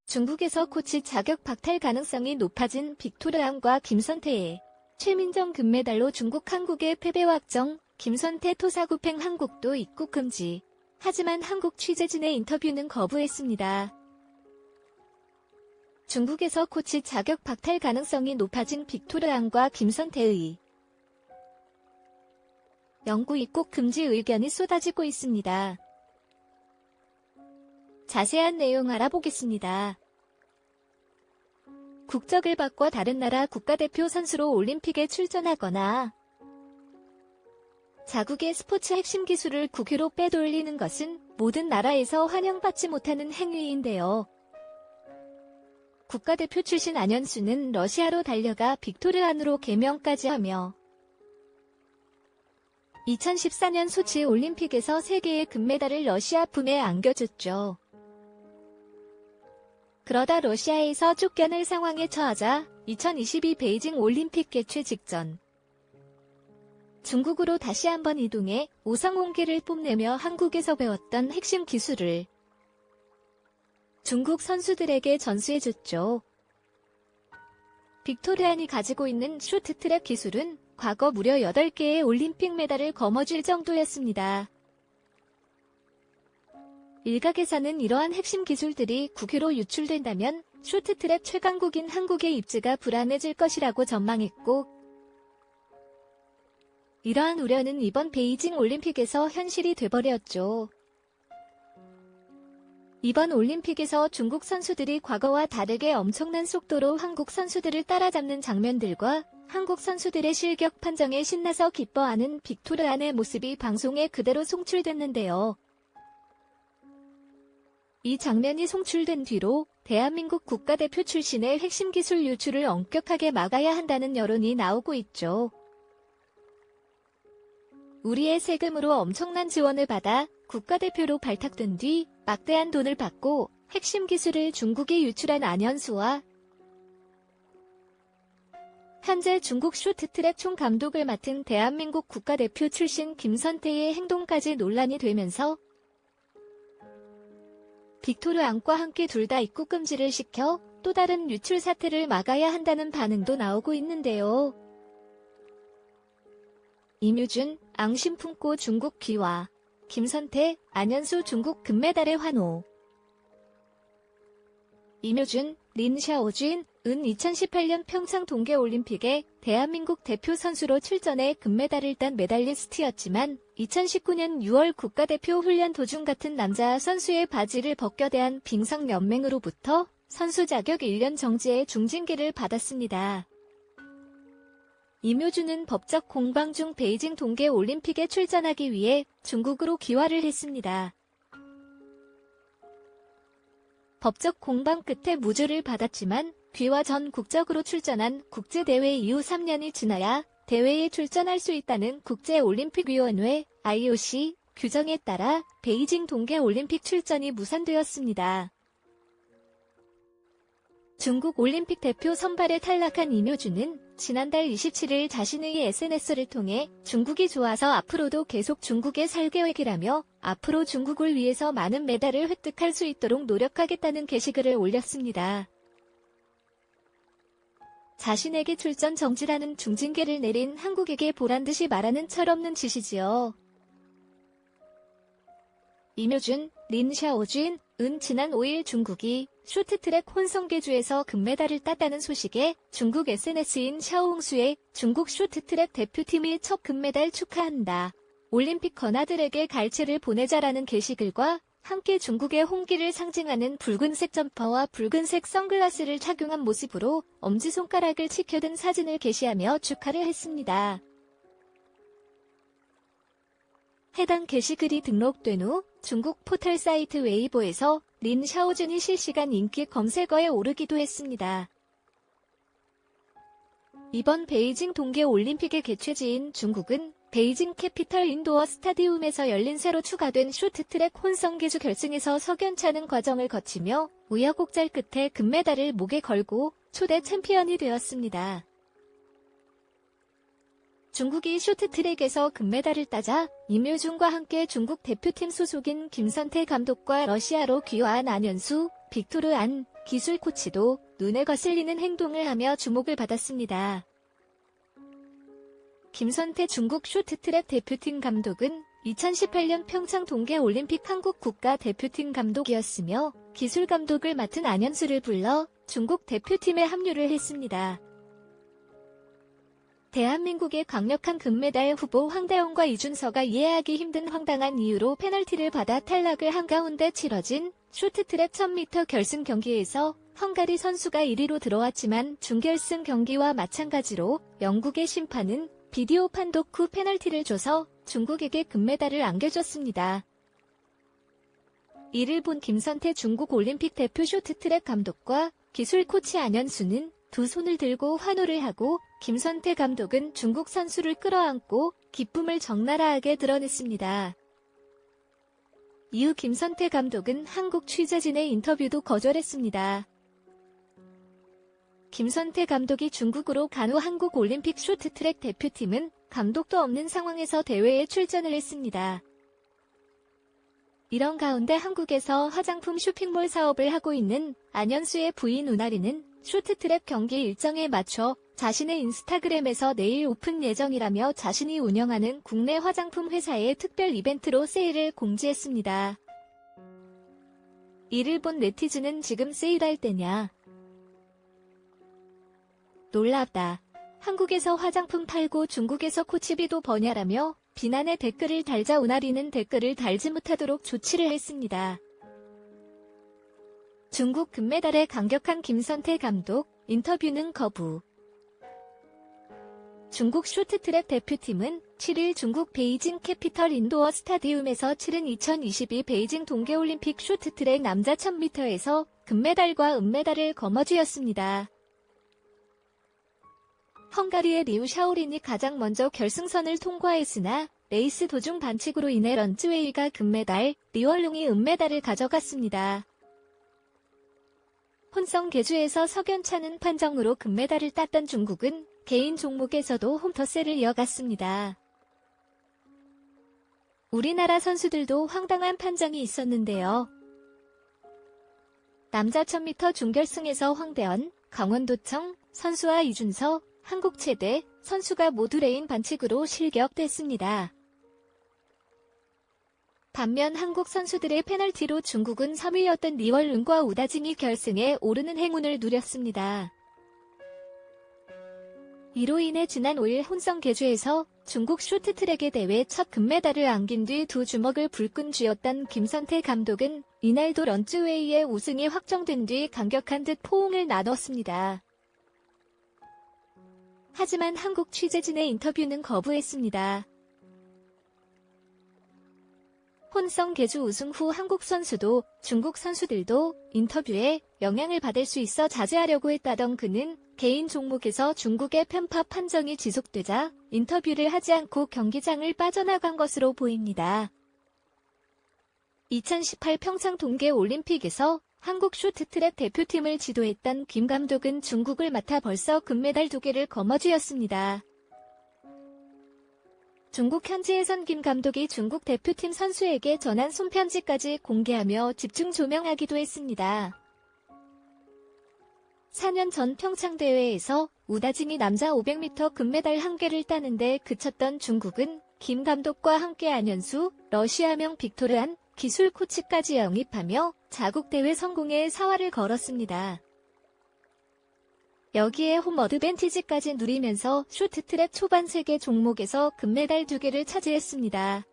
중국에서 코치 자격 박탈 가능성이 높아진 빅토르안과 김선태의 최민정 금메달로 중국 한국의 패배 확정, 김선태 토사구팽 한국도 입국 금지. 하지만 한국 취재진의 인터뷰는 거부했습니다. 중국에서 코치 자격 박탈 가능성이 높아진 빅토르안과 김선태의 영구 입국 금지 의견이 쏟아지고 있습니다. 자세한 내용 알아보겠습니다. 국적을 바꿔 다른 나라 국가대표 선수로 올림픽에 출전하거나 자국의 스포츠 핵심 기술을 국외로 빼돌리는 것은 모든 나라에서 환영받지 못하는 행위인데요. 국가대표 출신 안현수는 러시아로 달려가 빅토르안으로 개명까지 하며 2014년 소치 올림픽에서 3개의 금메달을 러시아 품에 안겨줬죠. 그러다 러시아에서 쫓겨날 상황에 처하자 2022 베이징 올림픽 개최 직전 중국으로 다시 한번 이동해 오성홍기를 뽐내며 한국에서 배웠던 핵심 기술을 중국 선수들에게 전수해줬죠. 빅토르안이 가지고 있는 쇼트트랙 기술은 과거 무려 8개의 올림픽 메달을 거머쥘 정도였습니다. 일각에서는 이러한 핵심 기술들이 국외로 유출된다면 쇼트트랙 최강국인 한국의 입지가 불안해질 것이라고 전망했고, 이러한 우려는 이번 베이징 올림픽에서 현실이 돼버렸죠. 이번 올림픽에서 중국 선수들이 과거와 다르게 엄청난 속도로 한국 선수들을 따라잡는 장면들과 한국 선수들의 실격 판정에 신나서 기뻐하는 빅토르안의 모습이 방송에 그대로 송출됐는데요. 이 장면이 송출된 뒤로 대한민국 국가대표 출신의 핵심 기술 유출을 엄격하게 막아야 한다는 여론이 나오고 있죠. 우리의 세금으로 엄청난 지원을 받아 국가대표로 발탁된 뒤 막대한 돈을 받고 핵심 기술을 중국에 유출한 안현수와 현재 중국 쇼트트랙 총감독을 맡은 대한민국 국가대표 출신 김선태의 행동까지 논란이 되면서 빅토르안과 함께 둘 다 입국 금지를 시켜 또 다른 유출 사태를 막아야 한다는 반응도 나오고 있는데요. 임유준, 앙심 품고 중국 귀화, 김선태, 안현수 중국 금메달의 환호. 임유준, 린샤오쥔, 은 2018년 평창 동계올림픽에 대한민국 대표 선수로 출전해 금메달을 딴 메달리스트였지만 2019년 6월 국가대표 훈련 도중 같은 남자 선수의 바지를 벗겨대한 빙상연맹으로부터 선수 자격 1년 정지의 중징계를 받았습니다. 임효준은 법적 공방 중 베이징 동계올림픽에 출전하기 위해 중국으로 귀화를 했습니다. 법적 공방 끝에 무죄를 받았지만 귀화 전 국적으로 출전한 국제대회 이후 3년이 지나야 대회에 출전할 수 있다는 국제올림픽위원회 IOC 규정에 따라 베이징 동계올림픽 출전이 무산되었습니다. 중국 올림픽 대표 선발에 탈락한 임효준은 지난달 27일 자신의 SNS를 통해 중국이 좋아서 앞으로도 계속 중국에 살 계획이라며 앞으로 중국을 위해서 많은 메달을 획득할 수 있도록 노력하겠다는 게시글을 올렸습니다. 자신에게 출전 정지라는 중징계를 내린 한국에게 보란듯이 말하는 철없는 짓이지요. 임효준, 린샤오쥔, 은 지난 5일 중국이 쇼트트랙 혼성계주에서 금메달을 땄다는 소식에 중국 SNS인 샤오홍수의 중국 쇼트트랙 대표팀이 첫 금메달 축하한다. 올림픽 건아들에게 갈채를 보내자라는 게시글과 함께 중국의 홍기를 상징하는 붉은색 점퍼와 붉은색 선글라스를 착용한 모습으로 엄지손가락을 치켜든 사진을 게시하며 축하를 했습니다. 해당 게시글이 등록된 후 중국 포털 사이트 웨이보에서 린 샤오준이 실시간 인기 검색어에 오르기도 했습니다. 이번 베이징 동계올림픽의 개최지인 중국은 베이징 캐피털 인도어 스타디움에서 열린 새로 추가된 쇼트트랙 혼성계주 결승에서 석연찮은 과정을 거치며 우여곡절 끝에 금메달을 목에 걸고 초대 챔피언이 되었습니다. 중국이 쇼트트랙에서 금메달을 따자 임효준과 함께 중국 대표팀 소속인 김선태 감독과 러시아로 귀화한 안현수, 빅토르 안 기술 코치도 눈에 거슬리는 행동을 하며 주목을 받았습니다. 김선태 중국 쇼트트랙 대표팀 감독은 2018년 평창 동계올림픽 한국 국가대표팀 감독이었으며 기술 감독을 맡은 안현수를 불러 중국 대표팀에 합류를 했습니다. 대한민국의 강력한 금메달 후보 황다영과 이준서가 이해하기 힘든 황당한 이유로 페널티를 받아 탈락을 한 가운데 치러진 쇼트트랙 1000m 결승 경기에서 헝가리 선수가 1위로 들어왔지만 준결승 경기와 마찬가지로 영국의 심판은 비디오 판독 후 페널티를 줘서 중국에게 금메달을 안겨줬습니다. 이를 본 김선태 중국 올림픽 대표 쇼트트랙 감독과 기술 코치 안현수는 두 손을 들고 환호를 하고 김선태 감독은 중국 선수를 끌어안고 기쁨을 적나라하게 드러냈습니다. 이후 김선태 감독은 한국 취재진의 인터뷰도 거절했습니다. 김선태 감독이 중국으로 간 후 한국 올림픽 쇼트트랙 대표팀은 감독도 없는 상황에서 대회에 출전을 했습니다. 이런 가운데 한국에서 화장품 쇼핑몰 사업을 하고 있는 안현수의 부인 우나리는 쇼트트랙 경기 일정에 맞춰 자신의 인스타그램에서 내일 오픈 예정이라며 자신이 운영하는 국내 화장품 회사의 특별 이벤트로 세일을 공지했습니다. 이를 본 네티즌은 지금 세일할 때냐? 놀랍다. 한국에서 화장품 팔고 중국에서 코치비도 버냐라며 비난의 댓글을 달자 우나리는 댓글을 달지 못하도록 조치를 했습니다. 중국 금메달에 감격한 김선태 감독, 인터뷰는 거부. 중국 쇼트트랙 대표팀은 7일 중국 베이징 캐피털 인도어 스타디움에서 치른 2022 베이징 동계올림픽 쇼트트랙 남자 1000m에서 금메달과 은메달을 거머쥐었습니다. 헝가리의 리우 샤오린이 가장 먼저 결승선을 통과했으나 레이스 도중 반칙으로 인해 런츠웨이가 금메달, 리월룽이 은메달을 가져갔습니다. 혼성 계주에서 석연찮은 판정으로 금메달을 땄던 중국은 개인 종목에서도 홈터세를 이어갔습니다. 우리나라 선수들도 황당한 판정이 있었는데요. 남자 1000m 준결승에서 황대현, 강원도청 선수와 이준서, 한국 최대 선수가 모두 레인 반칙으로 실격됐습니다. 반면 한국 선수들의 페널티로 중국은 3위였던 리월룬과 우다징이 결승에 오르는 행운을 누렸습니다. 이로 인해 지난 5일 혼성 계주에서 중국 쇼트트랙의 대회 첫 금메달을 안긴 뒤 두 주먹을 불끈 쥐었던 김선태 감독은 이날도 런츠웨이의 우승이 확정된 뒤 감격한 듯 포옹을 나눴습니다. 하지만 한국 취재진의 인터뷰는 거부했습니다. 혼성 계주 우승 후 한국 선수도 중국 선수들도 인터뷰에 영향을 받을 수 있어 자제하려고 했다던 그는 개인 종목에서 중국의 편파 판정이 지속되자 인터뷰를 하지 않고 경기장을 빠져나간 것으로 보입니다. 2018 평창 동계올림픽에서 한국 쇼트트랙 대표팀을 지도했던 김 감독은 중국을 맡아 벌써 금메달 2개를 거머쥐었습니다. 중국 현지에선 김 감독이 중국 대표팀 선수에게 전한 손편지까지 공개하며 집중 조명하기도 했습니다. 4년 전 평창대회에서 우다징이 남자 500m 금메달 1개를 따는데 그쳤던 중국은 김 감독과 함께 안현수, 러시아명 빅토르 안 기술 코치까지 영입하며 자국대회 성공에 사활을 걸었습니다. 여기에 홈 어드밴티지까지 누리면서 쇼트트랙 초반 3개 종목에서 금메달 2개를 차지했습니다.